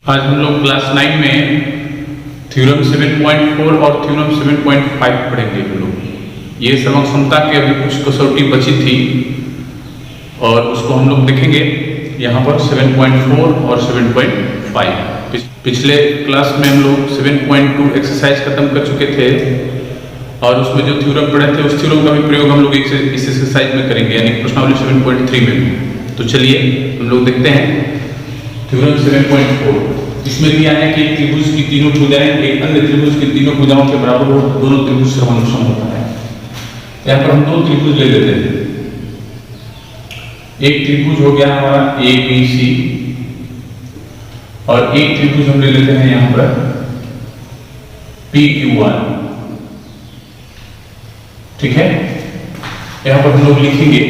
आज हम लोग क्लास 9 में थ्योरम 7.4 और थ्योरम 7.5 पढ़ेंगे हम लोग। ये सम क्षमता के अभी कुछ कसौटी बची थी और उसको हम लोग देखेंगे यहाँ पर 7.4 और 7.5। पिछले क्लास में हम लोग 7.2 एक्सरसाइज खत्म कर चुके थे और उसमें जो थ्योरम पढ़े थे उस थ्योरम का भी प्रयोग हम लोग इस एक्सरसाइज में करेंगे, यानी प्रश्नावली 7.3 में। तो चलिए हम लोग देखते हैं थ्योरम 7.4। इसमें दिया है कि त्रिभुज की तीनों भुजाएं एक अन्य त्रिभुज की तीनों भुजाओं के बराबर हो, दोनों त्रिभुज सर्वानुसम होता है। यहाँ पर हम दो त्रिभुज ले लेते हैं। एक त्रिभुज हो गया हमारा ABC और एक त्रिभुज हम ले लेते हैं यहाँ पर PQR। ठीक है, यहाँ पर हम लोग लिखेंगे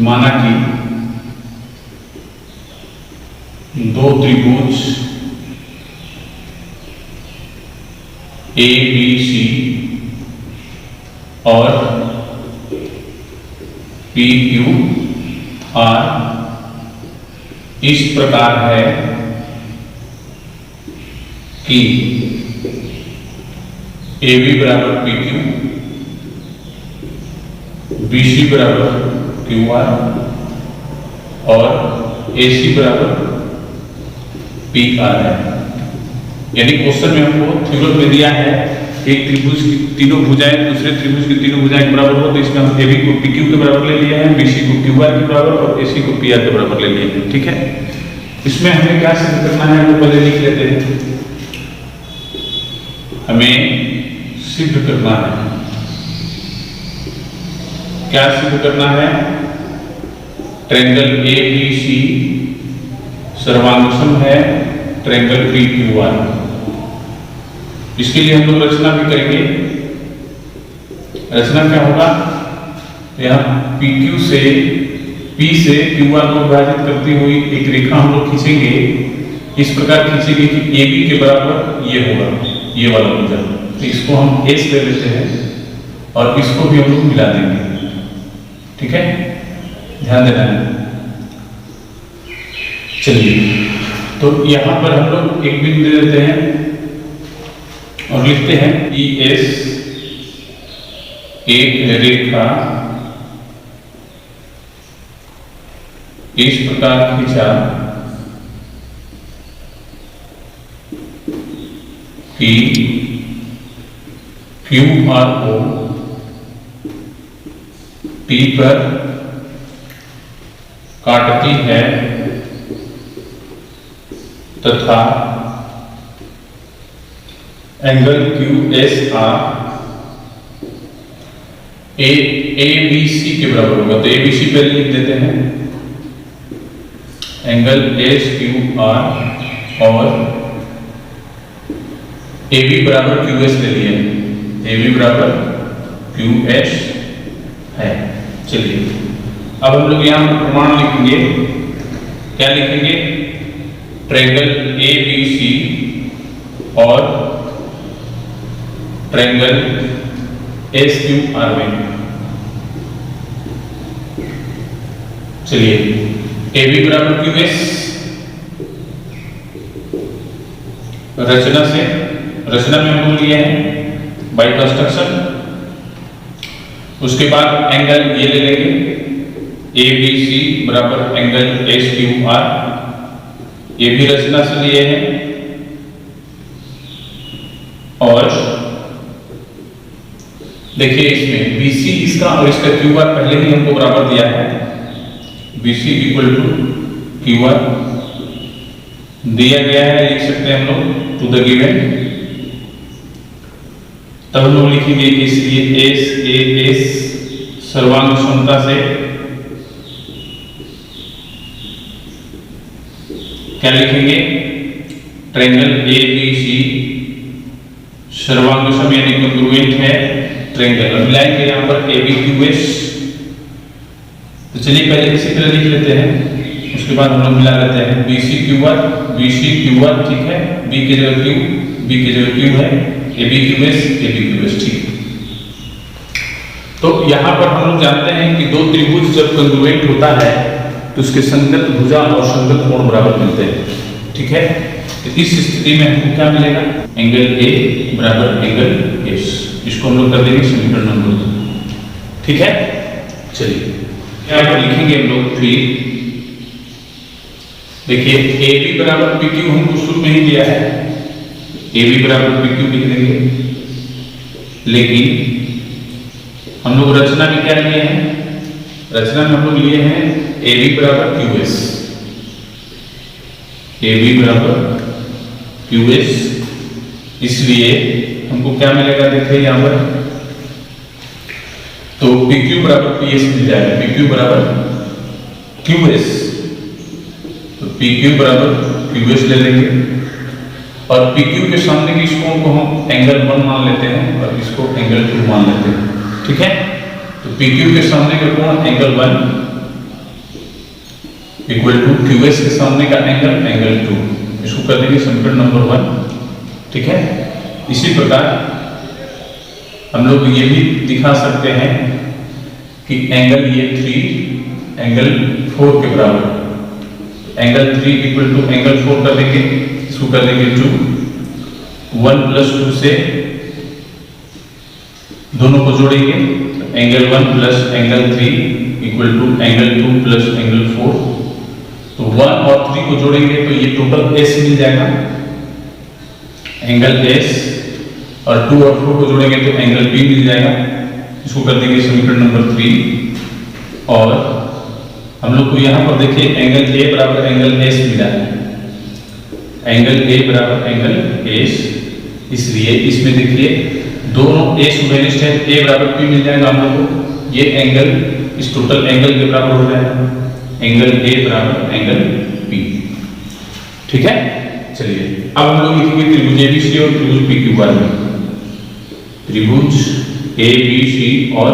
माना कि दो त्रिभुज ABC और PQR इस प्रकार है कि AB बराबर PQ, BC बराबर QR और AC बराबर PR है। यानी क्वेश्चन में हमको थ्योरम में दिया है एक त्रिभुज की तीनों भुजाएं दूसरे त्रिभुज की तीनों भुजाएं के बराबर हो, तो इसमें हम AB को PQ के बराबर ले लिए हैं, BC को QR के बराबर और AC को PR के बराबर ले लिए हैं। ठीक है, इसमें हमें क्या सिद्ध करना है वो पहले लिख लेते हैं। हमें सिद्ध करना है, क्या सिद्ध करना है? ट्रायंगल ABC सर्वानुसम है ट्रायंगल PQR। इसके लिए हम लोग रचना भी करेंगे। रचना क्या होगा? यहाँ PQ से P से QR को विभाजित करती हुई एक रेखा हम लोग खींचेंगे। इस प्रकार खींचेंगे कि AB के बराबर ये होगा, ये वाला भुजा। तो इसको हम S ले लेते हैं और इसको भी हम लोग मिला देंगे। ठीक है, ध्यान देना है। चलिए, तो यहां पर हम लोग एक बिंदु दे देते हैं और लिखते हैं ES एक रेखा इस प्रकार खींचा कि QR को P पर काटती है तथा एंगल QSR ABC के बराबर होगा। तो ABC पहले लिख देते हैं, एंगल SQR और AB बराबर QS ले लिए, AB बराबर QS है। चलिए, अब हम लोग यहाँ प्रमाण लिखेंगे। क्या लिखेंगे? ट्रायंगल ABC और ट्रायंगल SQR में। चलिए, AB बराबर QS रचना में हम लोग लिए हैं बाय कंस्ट्रक्शन। उसके बाद एंगल ये ले लेंगे ABC बराबर एंगल SQR, ये भी रचना से लिए हैं। और देखिए इसमें BC इसका और इसका QR पहले ही हमको बराबर दिया है। BC इक्वल टू QR दिया गया है, लिख सकते हैं हम लोग टू द गिवन। तब हम लोग लिखेंगे कि इसलिए SAS सर्वानुसमता से क्या लिखेंगे? ट्रायंगल ABC सर्वानुसम यानी कॉन्ग्रुएंट है ट्रायंगल। अब मिलाएंगे यहाँ पर ABQS। तो चलिए पहले इसी तरह लिख लेते हैं, उसके बाद हम लोग मिला लेते हैं BCQR। ठीक है, B की जगह Q, B की जगह Q है, ABQS। ठीक। तो यहाँ पर हम लोग जानते हैं कि दो त्रिभुज जब कॉन्ग्रुएंट होता है तो उसके संगत भुजा और संगत कोण बराबर मिलते हैं। ठीक है। तो इस स्थिति में हमको क्या मिलेगा, एंगल ए बराबर एंगल एस, इसको हम लोग कर देंगे समीकरण नंबर 2, ठीक है। चलिए यहाँ पर लिखेंगे हम लोग 3, देखिए ए बी बराबर पी क्यू हमको शुरू में ही दिया है, ए बी बराबर पी क्यू लिख देंगे, लेकिन हम लोग रचना में क्या लिए हैं, रचना में हम लोग लिए हैं ए बी बराबर क्यू एस, ए बी बराबर क्यू एस, इसलिए हमको क्या मिलेगा देखिए यहाँ पर, तो पी क्यू बराबर पी एस मिल जाएगा, पी क्यू बराबर क्यू एस, तो पी क्यू बराबर क्यू एस ले लेंगे, और पी क्यू के सामने की इस कोण को हम एंगल 1 मान लेते हैं और इसको एंगल 2 मान लेते हैं, ठीक है। तो पी क्यू के सामने का कोण angle 1 equal to Q S के सामने का एंगल 2, इसको कर देंगे समीकरण नंबर 1, ठीक है। इसी प्रकार हम लोग ये भी दिखा सकते हैं कि एंगल ये 3 एंगल 4 के बराबर, एंगल 3 इक्वल टू एंगल 4 कर देंगे, इसको कर देंगे 2, 1 + 2 से दोनों को जोड़ेंगे, angle 1 + angle 3 equal to angle 2 + angle 4, तो 1 और 3 को जोड़ेंगे तो ये टोटल एस मिल जाएगा, एंगल एस, और 2 और 4 को जोड़ेंगे तो एंगल बी मिल जाएगा, इसको कर देंगे समीकरण नंबर 3। और हम लोग को यहाँ पर देखिए एंगल ए बराबर एंगल एस मिला है, एंगल ए बराबर एंगल एस, इसलिए इसमें देखिए दोनों ए सुबेनिस्ट है, ए बराबर पी मिल जाएगा हम लोग को, ये एंगल इस टोटल एंगल के बराबर हो जाएगा, एंगल ए बराबर एंगल पी, ठीक है। चलिए अब हम लोग लिखेंगे त्रिभुज एबीसी और त्रिभुज पीक्यूआर में, त्रिभुज एबीसी और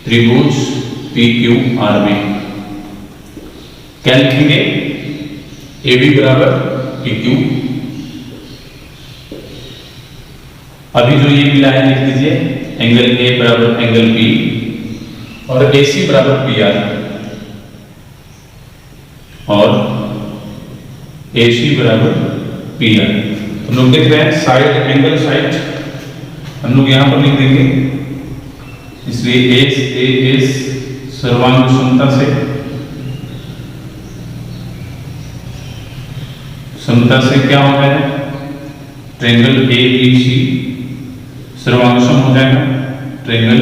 त्रिभुज पीक्यूआर में क्या लिखेंगे, AB बराबर PQ, अभी जो ये मिला है लिख दीजिए, एंगल A बराबर एंगल P और AC बराबर PR और AC बराबर PR। हम लोग देख रहे हैं साइड एंगल साइड हम लोग यहां पर लिख देंगे, इसलिए AS सर्वांग समता से क्या हो गया है, ट्रायंगल ABC सर्वांगसम हो जाएगा ट्रायंगल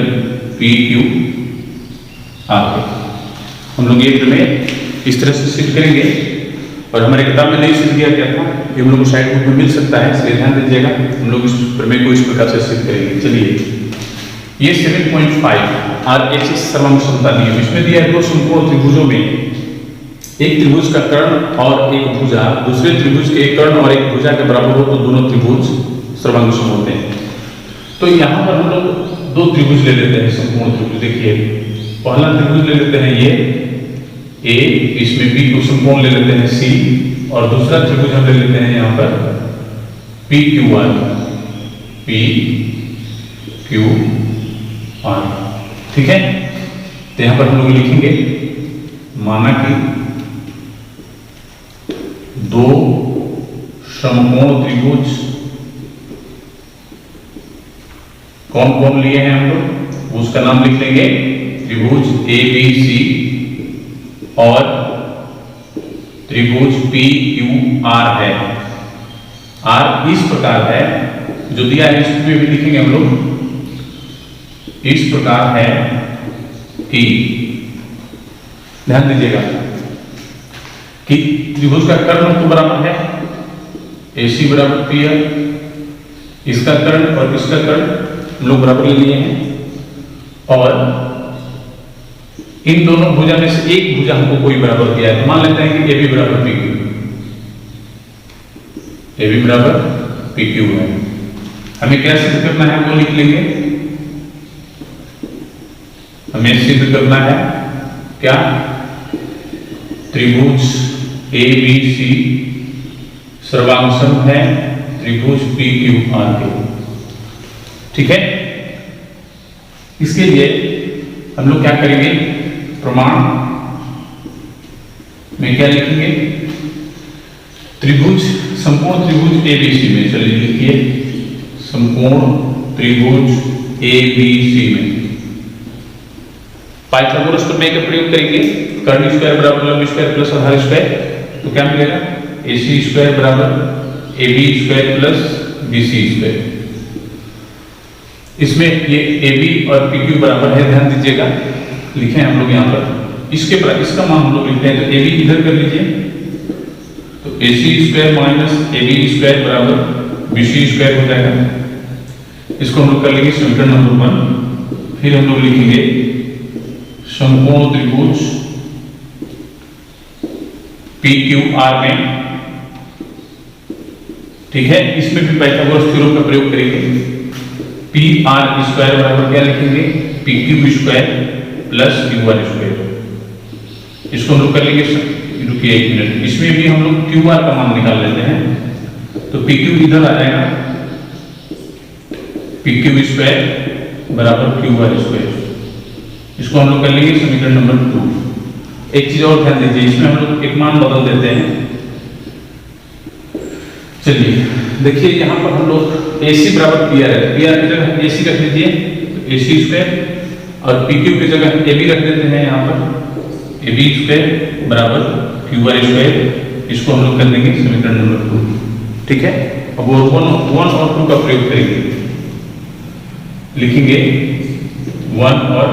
PQR। हम लोग ये प्रमेय इस तरह से सिद्ध करेंगे, और हमारे किताब में नहीं सिद्ध किया गया था, ये हम लोग को साइड बुक में मिल सकता है, इसलिए ध्यान दीजिएगा, हम लोग इस प्रमेय को इस प्रकार से सिद्ध करेंगे। चलिए ये 7.5 RHS सर्वांग समता नियम, इसमें दिया है दो समकोण त्रिभुजों में एक त्रिभुज का कर्ण और एक भुजा दूसरे त्रिभुज के एक कर्ण और एक भुजा के बराबर हो तो दोनों त्रिभुज सर्वांगसम होते हैं। तो यहाँ पर हम लोग दो त्रिभुज ले लेते हैं, समकोण त्रिभुज। देखिए पहला त्रिभुज ले लेते हैं ये A, इसमें B को समकोण ले लेते हैं C, और दूसरा त्रिभुज हम ले लेते हैं यहाँ पर PQR, ठीक है। तो यहाँ पर हम लोग लिखेंगे, माना कि दो समकोण त्रिभुज कौन कौन लिए हैं हम लोग, उसका नाम लिख लेंगे त्रिभुज ABC और त्रिभुज PQR है। R इस प्रकार है, जो दिया है इसमें भी लिखेंगे हम लोग, इस प्रकार है कि ध्यान दीजिएगा कि त्रिभुज का कर्ण तो बराबर है AC बराबर PR, इसका कर्ण और इसका कर्ण हम लोग बराबर ले लिए हैं, और इन दोनों भुजा में से एक भुजा हमको कोई बराबर दिया है, तो मान लेते हैं कि AB बराबर PQ, AB बराबर PQ है। हमें क्या सिद्ध करना है वो लिख लेंगे, हमें सिद्ध करना है क्या, त्रिभुज ABC सर्वांगसम है त्रिभुज PQR के, ठीक है। इसके लिए हम लोग क्या करेंगे, प्रमाण में क्या लिखेंगे, त्रिभुज, समकोण त्रिभुज एबीसी में, चलिए लिखिए समकोण त्रिभुज एबीसी में पाइथागोरस प्रमेय का प्रयोग करेंगे। कर्ण स्क्वायर बराबर लंब स्क्वायर प्लस आधार स्क्वायर, तो क्या मिलेगा AC स्क्वायर बराबर AB square plus BC square. इसमें ये AB और PQ बराबर है, ध्यान दीजिएगा, लिखे हम लोग यहाँ पर। इसका मान हम लोग लिखते हैं, तो AB इधर कर लीजिए, तो AC square minus AB square बराबर BC स्क्वायर हो जाएगा। इसको हम लोग कर लेंगे समीकरण नंबर 1। फिर हम लोग लिखेंगे समकोण त्रिभुज PQR में, ठीक है। इसमें भी पाइथागोरस थ्योरम का प्रयोग करेंगे। PR स्क्वायर बराबर क्या लिखेंगे PQ square plus QR square. इसको हम लोग कर लेंगे, रुकिए एक मिनट, इसमें भी हम लोग QR का मान निकाल लेते हैं। तो PQ इधर आ जाएगा, PQ स्क्वायर बराबर QR स्क्वायर। इसको हम लोग कर लेंगे समीकरण नंबर 2। एक चीज और ध्यान दीजिए, इसमें हम लोग एक मान बदल देते हैं। चलिए देखिए, यहाँ पर हम लोग AC बराबर PR है, PR की जगह AC रख लीजिए, तो AC स्क्वायर, और PQ की जगह AB रख देते हैं यहाँ पर, AB स्क्वायर बराबर QR स्क्वायर। इसको हम लोग कर देंगे समीकरण नंबर 2, ठीक है। अब वो 1 और 2 का प्रयोग करेंगे, लिखेंगे 1 और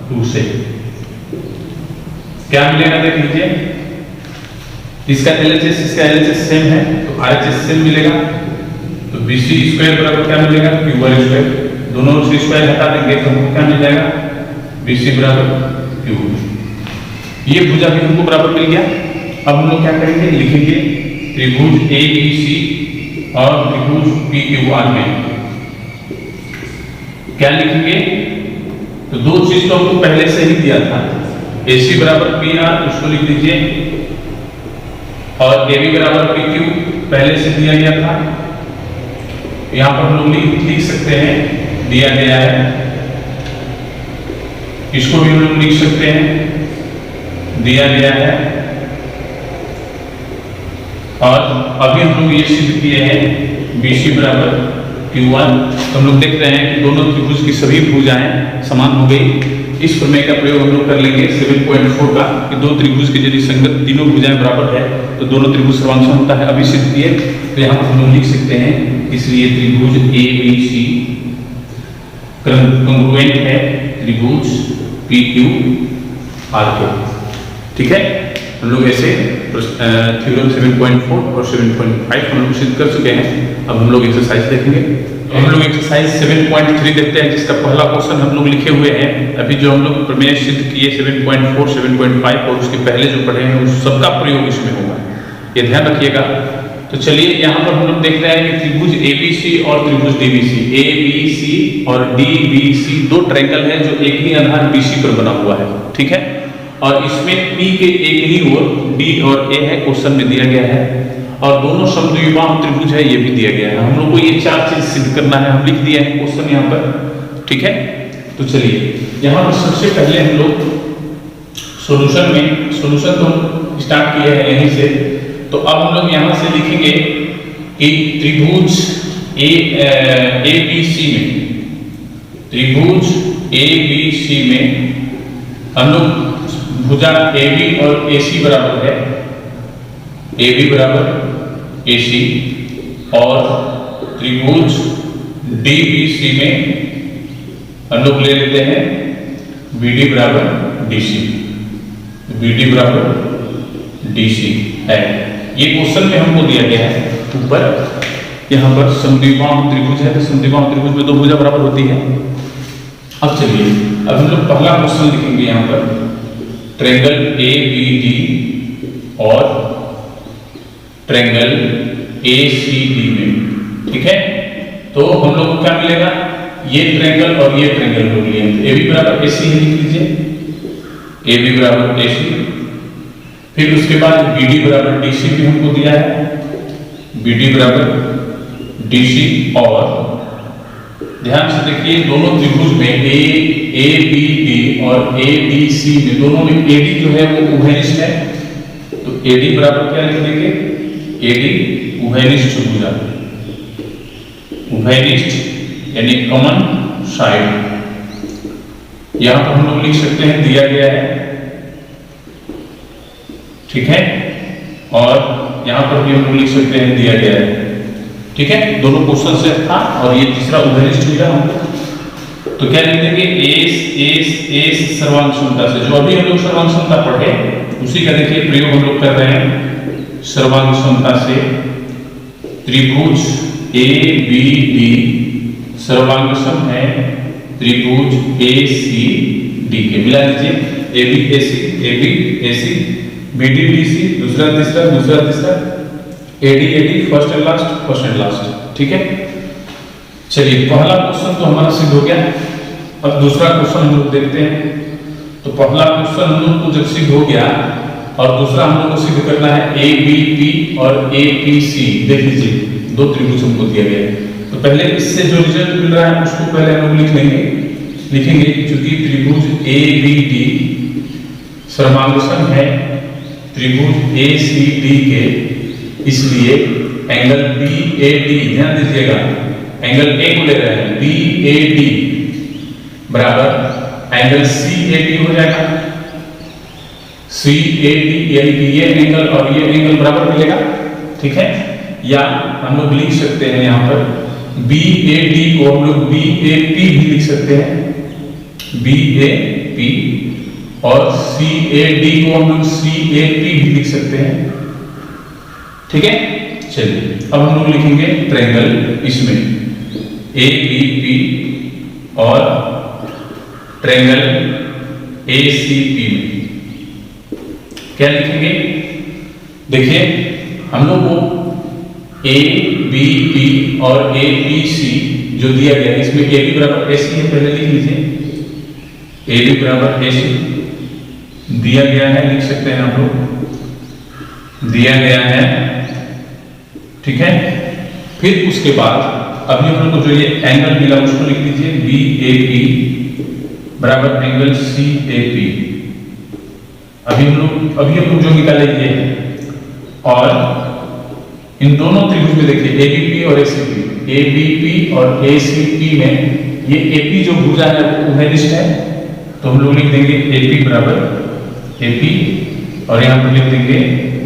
2 से क्या मिलेगा देख लीजिए, इसका LHS इसका LHS सेम है, तो RHS सेम मिलेगा। तो BC स्क्वायर बराबर क्या मिलेगा QR स्क्वायर, दोनों से स्क्वायर हटा देंगे तो हमको क्या मिल जाएगा BC बराबर Q। ये भुजा भी हमको बराबर मिल गया। अब हम लोग क्या करेंगे, लिखेंगे त्रिभुज ABC और त्रिभुज PQR में क्या लिखेंगे, तो दो चीज तो हमको पहले से ही दिया था, AC बराबर PR उसको लिख दीजिए, और AB बराबर PQ पहले से दिया गया था। यहाँ पर हम लोग लिख सकते हैं, दिया गया है, इसको भी हम लोग लिख सकते हैं, दिया गया है। और अभी हम लोग ये सिद्ध किए हैं BC बराबर Q1। तो हम लोग देख रहे हैं कि दोनों त्रिभुज की सभी भुजाएं समान हो गई। इस प्रमेय का प्रयोग हम लोग कर लेंगे 7.4 का, कि दो त्रिभुज के यदि संगत तीनों भुजाएं बराबर है तो दोनों त्रिभुज सर्वांशण होता है। अभी सिद्ध किए, तो यहाँ हम लोग लिख सकते हैं, इसलिए त्रिभुज ABC कंग्रुएंट है त्रिभुज PQR के, ठीक है। हम लोग ऐसे थ्योरम 7.4 और 7.5 हम लोग सिद्ध कर चुके हैं। अब हम लोग एक्सरसाइज देखेंगे। हम लोग एक्सरसाइज 7.3 देखते हैं, जिसका पहला क्वेश्चन हम लोग लिखे हुए हैं। अभी जो हम लोग प्रमेय सिद्ध किए 7.4, 7.5 और उसके पहले जो पढ़े हैं उस सबका प्रयोग इसमें होगा, ये ध्यान रखिएगा। तो चलिए यहाँ पर हम लोग देख रहे हैं कि त्रिभुज ABC और त्रिभुज DBC, ABC और DBC दो ट्रायंगल है जो एक ही आधार BC पर बना हुआ है, ठीक है। और इसमें P के एक ही ओर D और A है, क्वेश्चन में दिया गया है, और दोनों समद्विबाहु त्रिभुज है, ये भी दिया गया है। हम लोग को ये चार चीज सिद्ध करना है, हम लिख दिए हैं क्वेश्चन यहाँ पर, ठीक है। तो चलिए यहाँ पर सबसे पहले हम लोग सॉल्यूशन तो स्टार्ट किए हैं यहीं से। तो अब हम लोग यहाँ से लिखेंगे कि त्रिभुज ABC में, त्रिभुज ABC में हम लोग भुजा AB और AC बराबर है, AB बराबर AC, और त्रिभुज DBC में हम लोग ले लेते हैं BD बराबर DC, BD बराबर DC है। ये क्वेश्चन में हमको दिया गया है ऊपर, यहाँ पर समद्विबाहु त्रिभुज है, तो समद्विबाहु त्रिभुज में दो भुजा बराबर होती है। अब चलिए, अब हम लोग पहला क्वेश्चन लिखेंगे यहाँ पर, ट्रायंगल ABD और ट्रायंगल ACD में, ठीक है। तो हम लोग को क्या मिलेगा, ये ट्रायंगल और ये ट्रायंगल हो लिए, AB बराबर AC है, लिख लीजिए AB बराबर AC। फिर उसके बाद BD बराबर DC भी हमको दिया है, BD बराबर DC। और ध्यान से देखिए, दोनों त्रिभुज में ABD और ABC में दोनों में AD जो है वो उभयनिष्ठ है, तो AD बराबर क्या लिख देंगे एडी उभयनिष्ठ भुजा, उभयनिष्ठ यानी कॉमन साइड। यहां पर हम लोग लिख सकते हैं दिया गया है, ठीक है, और यहां पर भी हम लोग लिख सकते हैं दिया गया है, ठीक है। दोनों क्वेश्चन से था और ये तीसरा उभयनिष्ठ भुजा हम लोग तो क्या लिख देंगे एस एस एस सर्वांग क्षमता से, जो अभी हम लोग सर्वांग क्षमता पढ़े उसी का देखिए प्रयोग हम लोग कर रहे हैं। सर्वांग क्षमता से त्रिभुज ए बी डी सर्वांग सम है त्रिभुज ए सी डी के, मिला लीजिए A B A C B D D C, दूसरा तीसरा A D first and last, ठीक है। चलिए पहला क्वेश्चन तो हमारा सिद्ध हो गया। अब दूसरा क्वेश्चन हम लोग देखते हैं। तो पहला क्वेश्चन हम लोग को जब सिद्ध हो गया और दूसरा हम लोग को सिद्ध करना है ए बी पी और ए पी सी। देख लीजिए दो त्रिभुज हमको दिया गया है, तो पहले इससे जो रिजल्ट मिल रहा है उसको पहले हम लोग लिखेंगे क्योंकि त्रिभुज ए बी डी सर्वांगसम है त्रिभुज ए सी डी के, इसलिए एंगल बी ए डी, ध्यान दीजिएगा एंगल ए को ले रहे हैं, बी ए डी बराबर एंगल सी ए डी हो जाएगा। सी ए डी यानी कि ये एंगल और ये एंगल बराबर मिलेगा, ठीक है। या हम लोग लिख सकते हैं यहाँ पर बी ए डी को हम लोग बी ए पी भी लिख सकते हैं, बी ए पी, और सी ए डी को हम लोग सी ए पी भी लिख सकते हैं, ठीक है। चलिए अब हम लोग लिखेंगे ट्रायंगल इसमें ए बी पी और ट्रायंगल ए सी पी में क्या लिखेंगे? देखिए हम लोग को ए बी पी और ए बी सी जो दिया गया है इसमें ए बी बराबर ए सी है, पहले लिख लीजिए ए बी बराबर ए सी दिया गया है, लिख सकते हैं हम लोग दिया गया है, ठीक है। फिर उसके बाद अभी हम लोग को जो ये एंगल मिला उसको लिख लीजिए बी ए पी बराबर एंगल सी ए पी। अभी हम लोग जो निकालेंगे और इन दोनों त्रिभुज में देखिए ए बी पी और A C P, A B P और ए सी पी में ये ए पी जो भुजा है वो उभयनिष्ठ है, तो हम लोग लिख देंगे ए पी बराबर ए पी और यहाँ पर लिख देंगे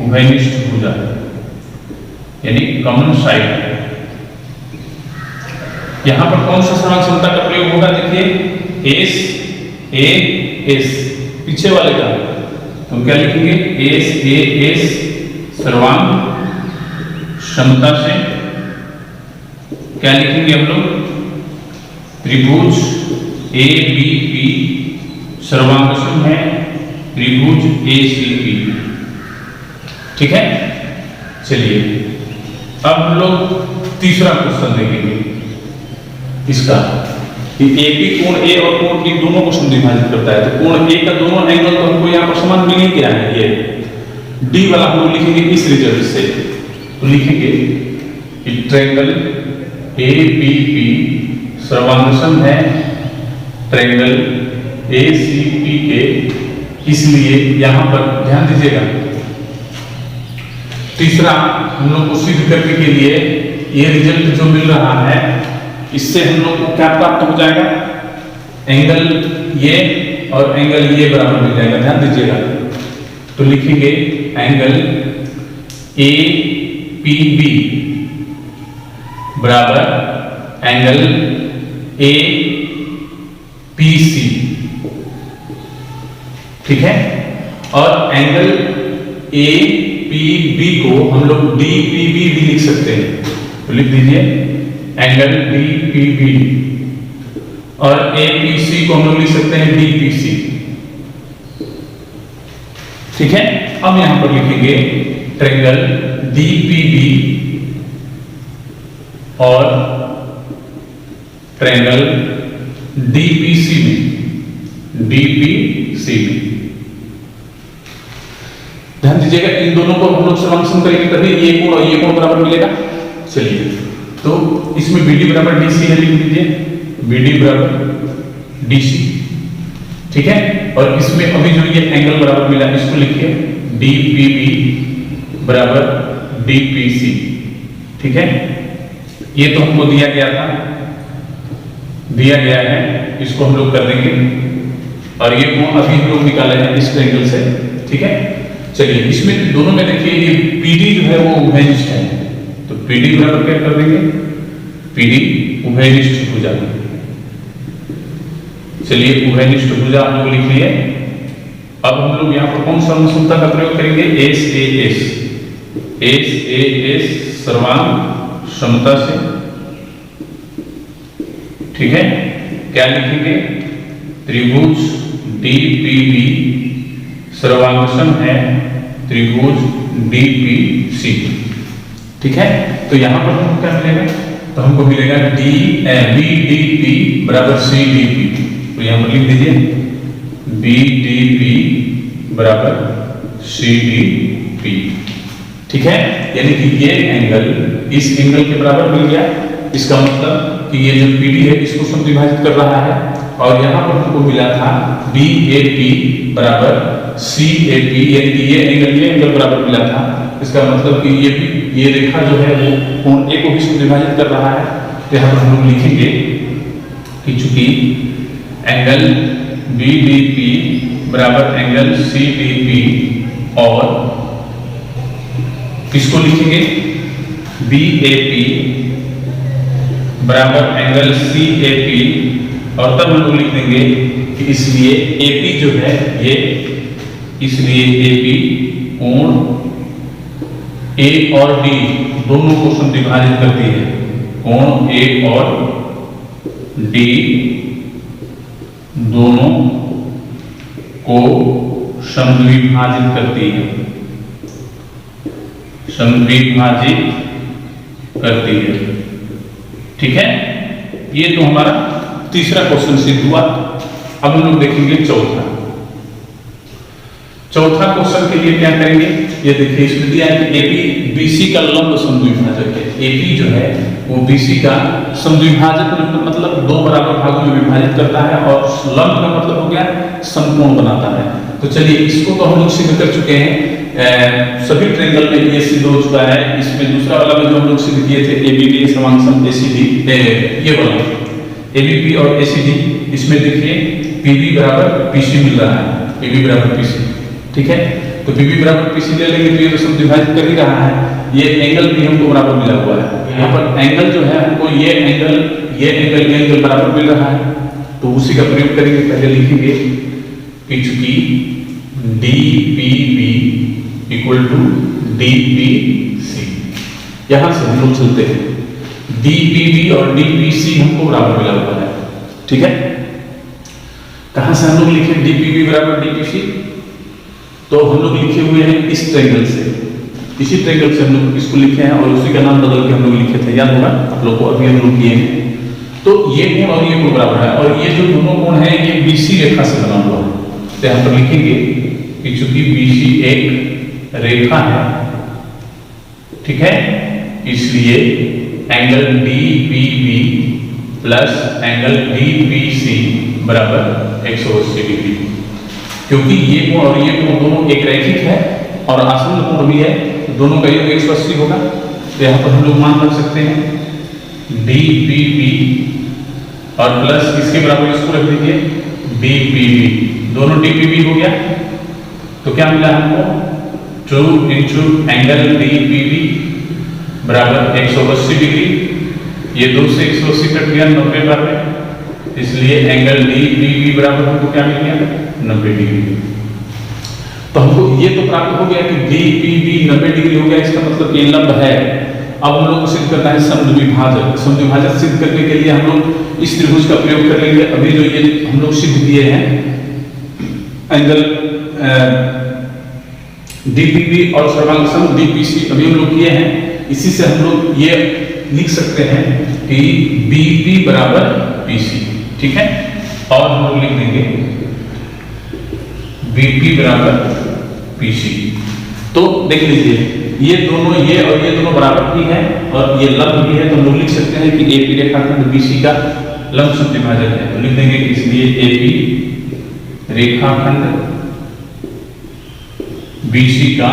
उभयनिष्ठ भुजा यानी कॉमन साइड। यहां पर कौन सा समान क्षमता का प्रयोग होगा? देखिए एस ए एस पीछे वाले का, तो क्या लिखेंगे एस ए एस सर्वांग क्षमता से क्या लिखेंगे हम लोग त्रिभुज ए बी पी सर्वांगसम है त्रिभुज ए सी पी, ठीक है। चलिए अब हम लोग तीसरा क्वेश्चन देखेंगे इसका कि एपी कोण ए और कोण बी दोनों को समद्विभाजित करता है, तो कोण ए का दोनों एंगल तो हमको यहाँ पर समान मिल ही गया है। ये डी वाला हम लोग लिखेंगे इस रिजल्ट से, तो लिखेंगे कि ट्रायंगल ए बी पी सर्वांगसम है ट्रायंगल ए सी पी के, इसलिए यहाँ पर ध्यान दीजिएगा तीसरा हम लोग को सिद्ध करने के लिए ये रिजल्ट जो मिल रहा है इससे हम लोग को क्या प्राप्त हो जाएगा? एंगल ये और एंगल ये बराबर मिल जाएगा, ध्यान दीजिएगा। तो लिखेंगे एंगल ए पी बी बराबर एंगल ए पी सी, ठीक है। और एंगल ए पी बी को हम लोग डी पी बी भी लिख सकते हैं, तो लिख दीजिए एंगल डी पी बी और ए पी सी को हम लोग लिख सकते हैं डी पी सी, ठीक है। अब यहां पर लिखेंगे ट्रायंगल डी पी बी और ट्रायंगल डी पी सी में, डी पी सी में ध्यान दीजिएगा इन दोनों को हम लोग समांतर करेंगे तभी ये कोण और ये कोण बराबर मिलेगा। चलिए तो इसमें BD बराबर DC है, लिख दीजिए BD बराबर DC, ठीक है। और इसमें अभी जो ये एंगल बराबर मिला इसको लिखिए DPB बराबर DPC। ठीक है, ये तो हमको दिया गया है, इसको हम लोग कर देंगे। और ये कोण अभी हम लोग निकाले हैं इस ट्रायंगल से। ठीक है, चलिए इसमें दोनों में देखिए ये PD जो है वो उभयनिष्ठ है, तो PD बराबर क्या कर देंगे, PD उभयनिष्ठ भुजा। चलिए उभयनिष्ठ भुजा हम लोग लिख लिए। अब हम लोग यहाँ पर कौन सा अनुसूत्रता का प्रयोग करेंगे, SAS सर्वांग समता से। ठीक है, क्या लिखेंगे, त्रिभुज DPB सर्वांगसम है त्रिभुज DPC। ठीक है, तो यहां पर हमको क्या मिलेगा, तो हमको मिलेगा BDP बराबर CDP। तो यहां पर लिख दीजिए BDP बराबर CDP। ठीक है, यानी कि ये एंगल इस एंगल के बराबर मिल गया। इसका मतलब कि ये जो PD है इसको समद्विभाजित कर रहा है, और यहाँ पर हमको मिला था BAP बराबर CAP, यानी कि ये एंगल बराबर मिला था। इसका मतलब कि ये भी ये रेखा जो है वो कोण A को भी समद्विभाजित कर रहा है। तो यहाँ पर हम लोग लिखेंगे कि चूंकि एंगल BDP बराबर एंगल CDP, और किसको लिखेंगे BAP बराबर एंगल CAP, और तब हम लोग लिख देंगे कि इसलिए AP जो है ये, इसलिए AP कोण A और D दोनों को समद्विभाजित करती है। कोण A और D दोनों को समद्विभाजित करती है, ठीक है, ये तो हमारा तीसरा क्वेश्चन सिद्ध हुआ। अब हम लोग देखेंगे चौथा क्वेश्चन के लिए क्या करेंगे, ये देखिए इसमें दिया है कि AP BC का लंब समद्विभाजक है। AP जो है वो BC का समद्विभाजक मतलब दो बराबर भागों में विभाजित करता है, और लंब का मतलब हो गया समकोण बनाता है। तो चलिए इसको तो हम लोग सिद्ध कर चुके हैं, सभी ट्रायंगल में ये सिद्ध हो चुका है। इसमें दूसरा वाला में जो हम लोग सिद्ध किए थे ABP समांग ACD, ये वाला ABP और ACD, इसमें देखिए PB बराबर PC मिल रहा है, PB बराबर PC। ठीक है, तो PB बराबर PC ले लेंगे तो ये तो समद्विभाजित कर ही रहा है। ये एंगल भी हमको बराबर मिला हुआ है, यहाँ पर एंगल जो है हमको ये एंगल बराबर मिल रहा है, तो उसी का प्रयोग करेंगे। पहले लिखेंगे कि चूंकि DPB इक्वल टू DPC, यहां से हम लोग चलते हैं। DPB और DPC हमको बराबर मिला हुआ है। ठीक है, कहां से हम लोग लिखे DPB बराबर DPC, तो हम लोग लिखे हुए हैं इस ट्रायंगल से, इसी ट्रायंगल से हम लोग इसको लिखे हैं, और उसी का नाम बदल के हम लोग लिखे थे, याद होगा आप लोग को, अभी हम लोग किए हैं। तो ये कोण और ये कोण बराबर है, और ये जो दोनों कोण है ये BC रेखा से बना हुआ है। तो यहाँ पर लिखेंगे कि चूंकि BC एक रेखा है, ठीक है, इसलिए angle DPB plus angle DPC बराबर 180 डिग्री। क्योंकि ये कोण और ये कोण दोनों एक रैखिक है और आसन्न कोण भी है, तो दोनों का योग 180 होगा। तो यहाँ पर हम लोग मान रख सकते हैं DPB और प्लस इसके बराबर इसको रख दीजिए DPB, दोनों DPB हो गया। तो क्या मिला हमको 2 इंटू एंगल DPB बराबर 180 डिग्री। ये 2 से 180 कट गया 90 बराबर, इसलिए एंगल DPB बराबर हमको क्या मिल गया 90 डिग्री। तो हमको ये तो प्राप्त हो गया कि DPB 90 डिग्री हो गया, इसका मतलब ये लंब है। अब हम लोग को सिद्ध करना है समद्विभाजक। समद्विभाजक सिद्ध करने के लिए हम लोग इस त्रिभुज का प्रयोग कर लेंगे। अभी जो ये हम लोग सिद्ध किए हैं एंगल DPB और सर्वांग DPC अभी हम लोग किए हैं, इसी से हम लोग ये लिख सकते हैं कि BP बराबर PC। ठीक है, और हम लोग लिख देंगे BP बराबर PC। तो देख लीजिए ये दोनों, ये और ये दोनों बराबर भी है और ये लंब भी है, तो हम लोग लिख सकते हैं कि AP रेखाखंड BC का लंब समद्विभाजक है। तो लिख देंगे कि इसलिए AP रेखाखंड BC का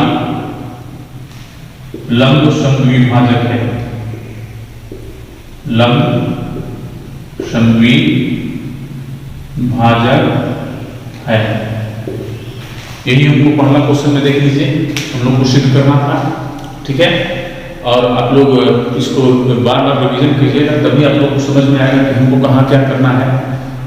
लंब समद्विभाजक है, लंब समद्विभाजक है। यही हमको पहला क्वेश्चन में देख लीजिए, हम लोग को सिद्ध करना था। ठीक है, और आप लोग इसको बार बार रिवीजन कीजिएगा, तभी आप लोग को समझ में आएगा कि हमको कहाँ क्या करना है।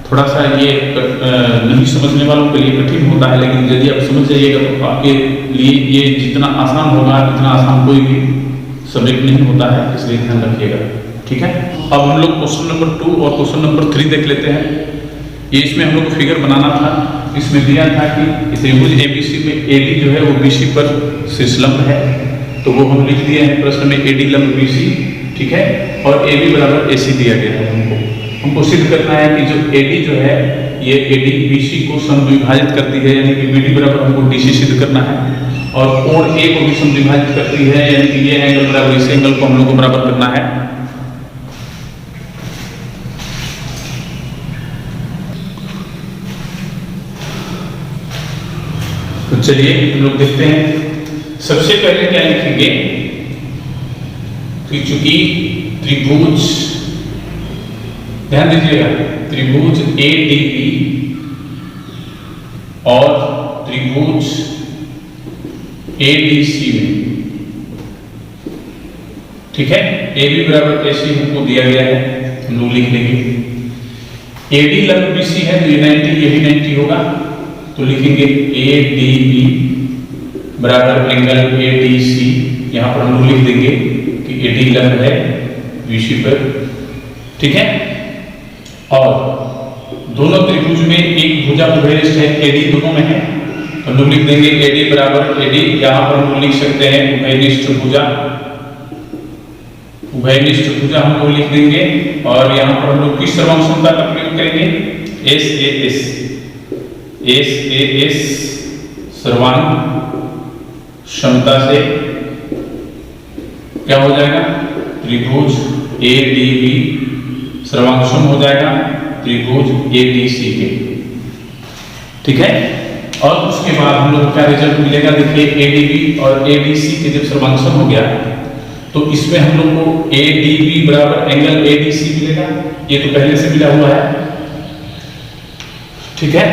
थोड़ा सा ये नहीं समझने वालों के लिए कठिन होता है, लेकिन यदि आप समझ जाइएगा तो आपके लिए ये जितना आसान होगा, इतना आसान कोई भी सब्जेक्ट नहीं होता है, इसलिए ध्यान रखिएगा। ठीक है, अब हम लोग क्वेश्चन नंबर 2 और क्वेश्चन नंबर 3 देख लेते हैं। ये इसमें हम लोग को फिगर बनाना था। इसमें दिया था कि त्रिभुज एबीसी में एडी जो है वो बीसी पर शीर्षलंब है, तो वो हम लिख दिए हैं प्रश्न में एडी लंब बीसी। ठीक है, और एबी बराबर एसी दिया गया है। हमको सिद्ध करना है कि जो एडी जो है ये एडी बीसी को समद्विभाजित करती है, यानी कि बीडी बराबर हमको डीसी सिद्ध करना है, और कोण ए को भी समद्विभाजित करती है, यानी कि ये एंगल बराबर इस एंगल को हम लोग को बराबर करना है। तो चलिए हम लोग देखते हैं। सबसे पहले क्या लिखेंगे कि चूंकि त्रिभुज, ध्यान दीजिएगा, त्रिभुज एडीबी और त्रिभुज एडीसी में, ठीक है, एबी बराबर एसी हमको दिया गया है, हम लोग लिख लेंगे। एडी लंब बीसी है तो ये 90, ये भी 90 होगा, तो लिखेंगे एडीबी बराबर एंगल एडीसी। यहां पर हम लोग लिख देंगे कि एडी लंब है बीसी पर। ठीक है, और दोनों त्रिभुज में एक भुजा उभयनिष्ठ है, एडी दोनों में है, तो हम लोग लिख देंगे एडी बराबर एडी। यहां पर हम लोग लिख सकते हैं उभयनिष्ठ भुजा, उभयनिष्ठ भुजा हम लोग लिख देंगे। और यहां पर हम लोग किस सर्वांग समता का प्रयोग करेंगे? S A S, S A S सर्वांग क्षमता से क्या हो जाएगा? त्रिभुज एडीबी सर्वांगसम हो जाएगा त्रिभुज एडीसी के। ठीक है, और उसके बाद हम लोग क्या रिजल्ट मिलेगा? देखिए एडीबी और एडीसी के जब सर्वांगसम हो गया तो इसमें हम लोग को एडीबी बराबर एंगल एडीसी मिलेगा, ये तो पहले से मिला हुआ है। ठीक है,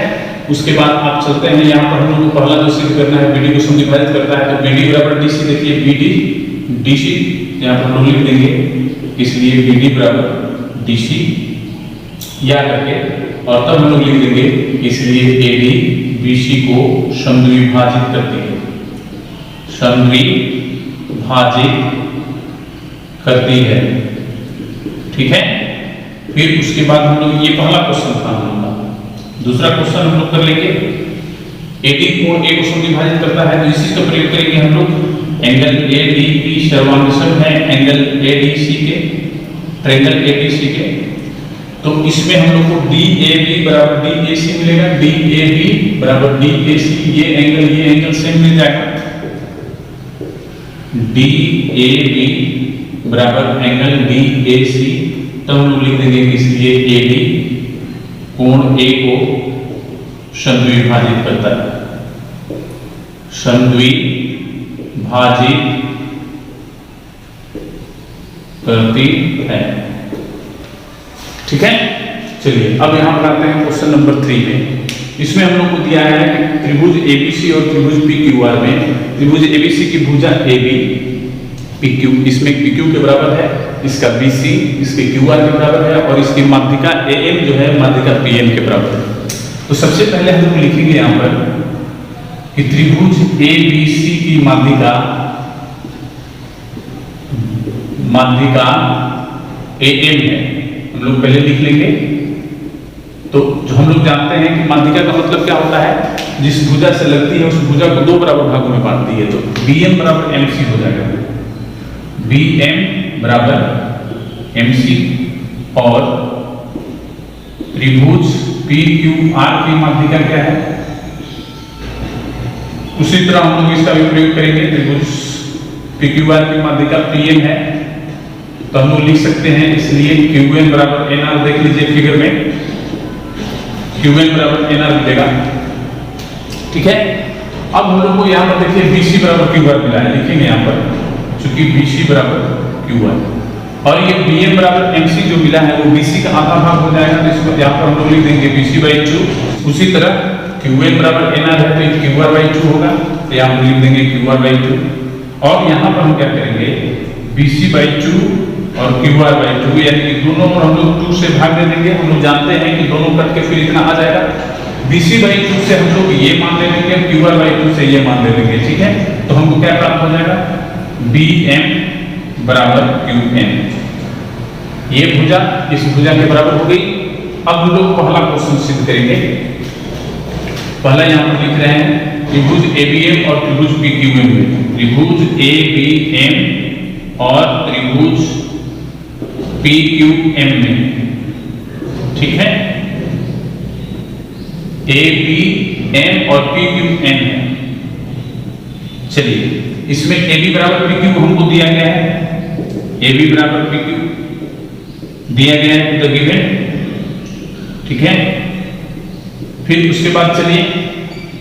उसके बाद आप चलते हैं, यहाँ पर हम लोग को पहला जो सिद्ध करना है बीडी को समद्विभाजित करता है, तो बीडी बराबर डीसी। देखिए बीडी डीसी यहाँ पर हम लोग लिख देंगे, इसलिए बीडी बराबर डीसी या करके, और तब हम लोग लिख देंगे इसलिए एडी बीसी को समद्विभाजित करती है, समद्विभाजित करती है। ठीक है, फिर उसके बाद हम लोग, ये पहला क्वेश्चन था हम लोग का। दूसरा क्वेश्चन हम लोग कर लेंगे, एडी कोण ए को समद्विभाजित करता है, तो इसी का प्रयोग करेंगे हम लोग। एंगल एडीबी सर्वांगसम है एंगल एडीसी के, ट्रायंगल एडीसी के, तो इसमें हम लोग को डीएबी बराबर डीएसी मिलेगा, डीएबी बराबर डीएसी, ये एंगल सेम मिल जाएगा, डीएबी बराबर एंगल डीएसी। तब हम लोग लिख देंगे इसलिए एडी कोण ए को समद्विभाजित करता है, समद्विभाजित करती है। ठीक है, चलिए अब यहां पर आते हैं क्वेश्चन नंबर 3 में। इसमें हम लोग को दिया है त्रिभुज एबीसी और त्रिभुज पीक्यूआर में, त्रिभुज एबीसी की भुजा एबी, पीक्यू इसमें पीक्यू के बराबर है, इसका बीसी इसके क्यूआर के बराबर है, और इसकी माध्यिका एएम जो है माध्यिका पीएम के बराबर है। तो सबसे पहले हम लोग लिखेंगे यहां पर कि त्रिभुज एबीसी की माध्यिका एएम है, हम लोग पहले लिख लेंगे। तो जो हम लोग जानते हैं कि माध्यिका का मतलब क्या होता है? जिस भुजा से लगती है उस भुजा को दो बराबर भागों में बांटती है, तो बीएम बराबर एमसी हो जाएगा, बीएम बराबर एमसी। और त्रिभुज पीक्यूआर की माध्यिका क्या है? उसी तरह हम लोग इसका भी प्रयोग करेंगे, त्रिभुज पीक्यूआर की माध्यिका पीएम है, तो हम लोग लिख सकते हैं इसलिए क्यूएन बराबर एनआर। देख लीजिए फिगर में क्यूएन बराबर एनआर मिलेगा। ठीक है, अब हम लोग को यहाँ पर देखिए बीसी बराबर क्यूआर मिला है, लिखेंगे यहाँ पर चूंकि BC बराबर QI, और ये BM बराबर MC जो मिला है वो BC का आधा भाग हो जाएगा, तो इसको यहाँ पर हम लोग लिख देंगे BC/2। उसी तरह QN बराबर NR है तो QR/2 होगा, तो यहाँ हम लिख देंगे QR/2। और यहाँ पर हम क्या करेंगे, BC/2 और QR/2, यानी कि दोनों पर हम लोग 2 से भाग दे देंगे। हम लोग जानते हैं कि दोनों कट के फिर इतना आ जाएगा। BC/2 से हम लोग ये मान ले लेंगे, QR/2 से ये मान ले लेंगे, ठीक है। तो हमको क्या प्राप्त हो जाएगा, BM बराबर QN। ये भुजा इस भुजा के बराबर हो गई। अब हम लोग पहला क्वेश्चन सिद्ध करेंगे। पहला यहाँ पर लिख रहे हैं त्रिभुज ABM और त्रिभुज PQM में, त्रिभुज ABM और त्रिभुज PQM में, ठीक है। ABM और PQN है। चलिए, इसमें AB बराबर PQ हमको दिया गया है, AB बराबर PQ दिया गया है तो गिवन, ठीक है। फिर उसके बाद चलिए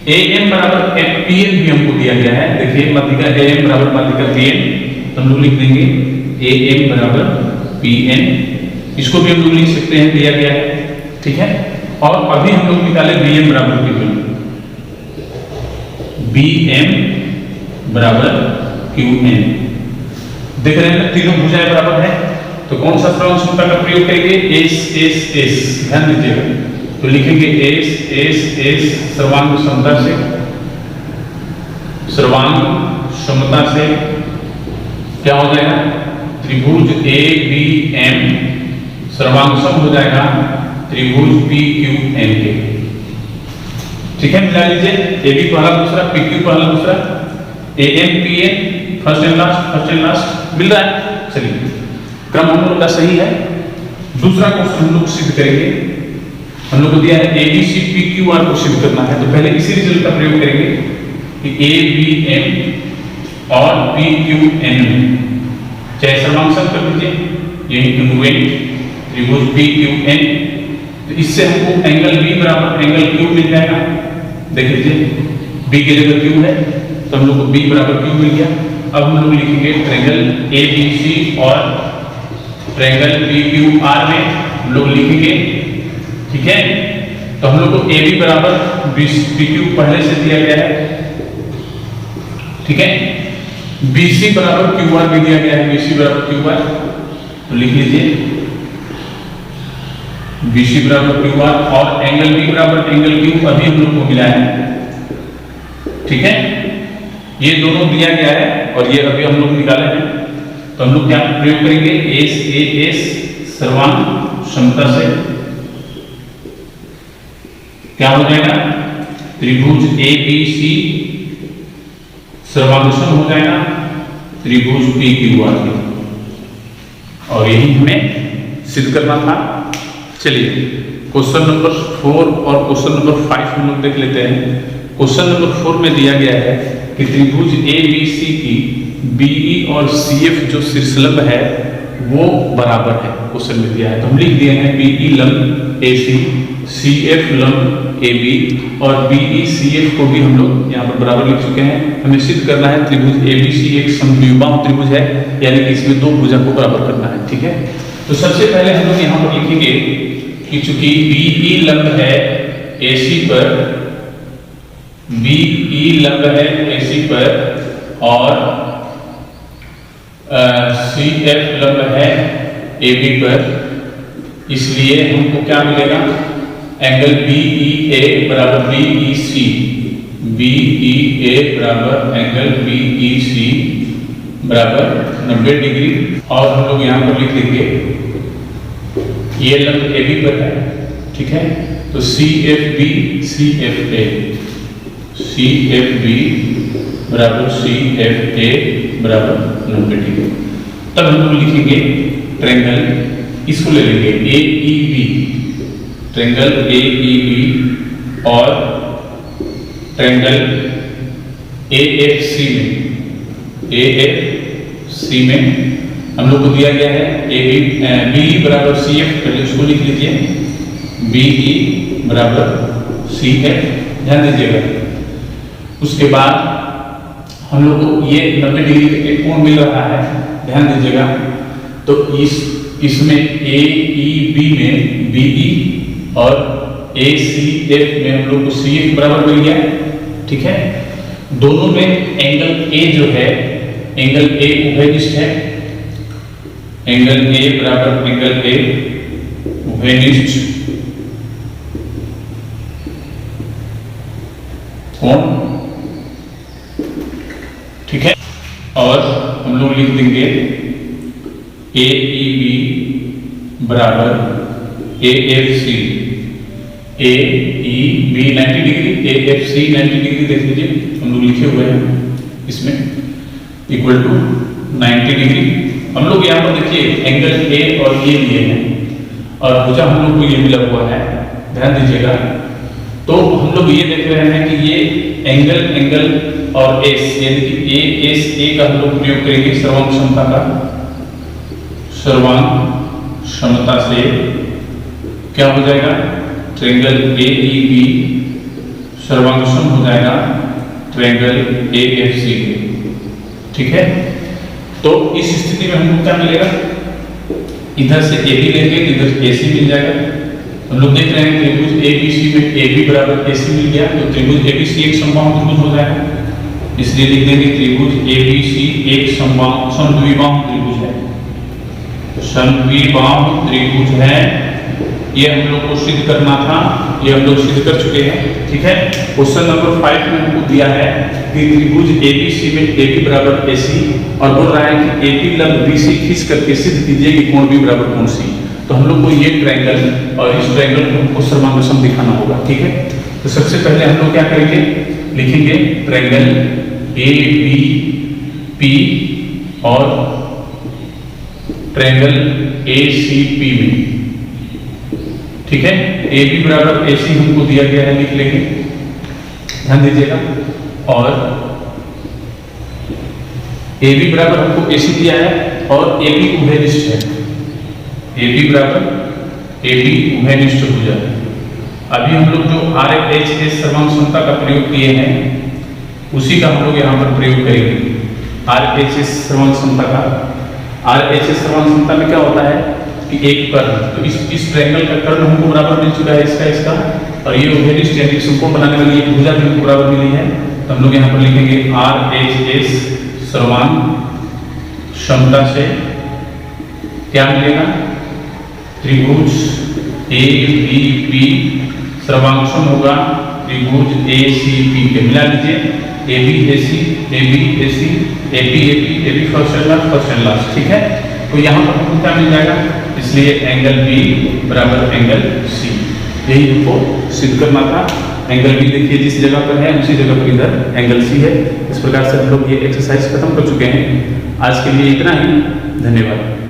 AM बराबर PN भी हमको दिया गया है। देखिए माध्यिका AM बराबर माध्यिका PN, तो हम लोग लिख देंगे AM बराबर PN, इसको भी हम लोग लिख सकते हैं, दिया गया है, ठीक है। और अभी हम लोग निकाले BM बराबर QN, BM बराबर QN। देख रहे हैं तीनों भुजाएं बराबर है, तो कौन सा सर्वांग समता का प्रयोग करेंगे, S, ध्यान दीजिएगा। तो लिखेंगे S सर्वांग समता से, सर्वांग समता से क्या हो जाएगा, त्रिभुज ABM सर्वांग सम हो जाएगा त्रिभुज PQN के, ठीक है। मिला लीजिए, AB पहला दूसरा, PQ पहला दूसरा, AM PN first and last मिल रहा है। चलिए, क्रम हम लोग का सही है। दूसरा क्वेश्चन हम लोग सिद्ध करेंगे। हम लोग को दिया है ABC PQR को सिद्ध करना है, तो पहले इसी रिजल्ट का प्रयोग करेंगे कि ABM और PQN में चाहे सर्वांग सम कर दीजिए, यही कॉन्ग्रुएंट त्रिभुज PQN, तो इससे हमको एंगल B बराबर एंगल Q मिल जाएगा। देख लीजिए, B की जगह Q है तो हम लोग को B बराबर Q मिल गया। अब हम लोग लिखेंगे ट्रायंगल ABC और ट्रायंगल PQR में हम लोग लिखेंगे, ठीक है। तो हम लोग को AB बराबर PQ पहले से दिया गया है, ठीक है। BC बराबर QR भी दिया गया है, BC बराबर QR, तो लिख लीजिए BC बराबर QR और एंगल B बराबर एंगल Q अभी हम लोग को मिला है, ठीक है। ये दोनों दिया गया है और ये अभी हम लोग निकाले हैं, तो हम लोग क्या प्रयोग करेंगे, S सर्वांग समता से क्या हो जाएगा, त्रिभुज ABC सर्वांग सम हो जाएगा त्रिभुज PQR के, और यही हमें सिद्ध करना था। चलिए क्वेश्चन नंबर 4 और क्वेश्चन नंबर 5 हम लोग देख लेते हैं। क्वेश्चन नंबर 4 में दिया गया है कि त्रिभुज ABC की BE और CF जो शीर्षलंब है वो बराबर है, क्वेश्चन में दिया है। तो हम लिख दिए हैं BE लंब AC, CF लंब AB और BE CF को भी हम लोग यहाँ पर बराबर लिख चुके हैं। हमें सिद्ध करना है त्रिभुज ABC एक समद्विबाहु त्रिभुज है, यानी कि इसमें दो भुजा को बराबर करना है, ठीक है। तो सबसे पहले हम लोग यहाँ पर लिखेंगे कि चूंकि BE लंब है AC पर, BE लंब है AC पर और CF लंब है AB पर, इसलिए हमको क्या मिलेगा, एंगल BEA बराबर BEC, BEA बराबर एंगल BEC बराबर 90 डिग्री। और हम लोग यहाँ पर लिख देंगे ये लंब AB पर है, ठीक है। तो CFB CFA, CFB बराबर CFA बराबर 90 डिग्री। तब हम लोग लिखेंगे ट्रायंगल, इसको ले लेंगे AEB, ट्रायंगल AEB और ट्रायंगल AFC में हम लोग को दिया गया है BE बराबर CF, पहले उसको लिख लीजिए BE बराबर CF, ध्यान दीजिएगा। उसके बाद हम लोग को ये 90 डिग्री का एक कोण मिल रहा है, ध्यान दीजिएगा। तो इसमें AEB में BE और ACF में हम लोग को CF बराबर मिल गया, ठीक है। दोनों में एंगल A जो है, एंगल A उभयनिष्ठ है, एंगल A बराबर एंगल A उभयनिष्ठ कोण, ठीक है। और हम लोग लिख देंगे AEB बराबर AFC, AEB 90 degree, AFC 90 degree देख लीजिए, हम लोग लिखे हुए हैं इसमें, इक्वल टू 90 डिग्री। हम लोग यहाँ पर देखिए एंगल A और ये लिए हैं और भुजा हम लोग को ये मिला हुआ है, ध्यान दीजिएगा। तो हम लोग ये देख रहे हैं कि ये एंगल और एस, यानी कि A का हम लोग प्रयोग करेंगे सर्वांग क्षमता का, सर्वांग क्षमता से क्या हो जाएगा, ट्रायंगल AEB सर्वांगसम हो जाएगा ट्रायंगल AFC, ठीक है। तो इस स्थिति में हमको क्या मिलेगा, इधर से AB लेंगे, इधर AC मिल जाएगा। हम लोग देख रहे हैं त्रिभुज ABC में AB बराबर AC मिल गया, तो त्रिभुज ABC एक समबाहु त्रिभुज हो जाएगा, इसलिए लिख देंगे त्रिभुज ABC एक समद्विबाहु त्रिभुज है, समद्विबाहु त्रिभुज है। ये हम लोग को सिद्ध करना था, ये हम लोग सिद्ध कर चुके हैं, ठीक है। क्वेश्चन नंबर 5 में हमको दिया है कि त्रिभुज ABC में AB बराबर AC और बोल रहा है कि AP लंब BC खींच करके सिद्ध कीजिए कि कोण B बराबर कोण C। तो हम लोग को ये ट्रायंगल और इस ट्रायंगल को हमको सर्वांगसम दिखाना होगा, ठीक है। तो सबसे पहले हम लोग क्या करेंगे, लिखेंगे ट्रायंगल ABP और ट्रायंगल ACP में, ठीक है। AB बराबर AC हमको दिया गया है, लिख लेंगे, ध्यान दीजिएगा। और AB बराबर हमको AC दिया है और AB उभयनिष्ठ है, AB बराबर AB उभयनिष्ठ भुजा। अभी हम लोग जो RHS सर्वांग क्षमता का प्रयोग किए हैं उसी का हम लोग यहाँ पर प्रयोग करेंगे। RHS सर्वांग क्षमता का, RHS सर्वांग क्षमता में क्या होता है कि एक कर्ण, तो इस ट्रायंगल का कर्ण हमको बराबर मिल चुका है, इसका और ये उभयनिष्ठ यानी समकोण बनाने वाली ये भुजा भी हमको बराबर मिली है। तो हम लोग यहाँ पर लिखेंगे RHS सर्वांग क्षमता से क्या मिलेगा, त्रिभुज ABP सर्वांगसम होगा त्रिभुज ACP के, मिला लीजिए ABAC ABAC ABAP AB first and last, ठीक है। तो यहाँ पर हमको क्या मिल जाएगा, इसलिए एंगल B बराबर एंगल C, यही हमको सिद्ध करना था। एंगल B देखिए जिस जगह पर है उसी जगह पर इधर एंगल C है। इस प्रकार से हम लोग ये एक्सरसाइज खत्म कर चुके हैं। आज के लिए इतना ही, धन्यवाद।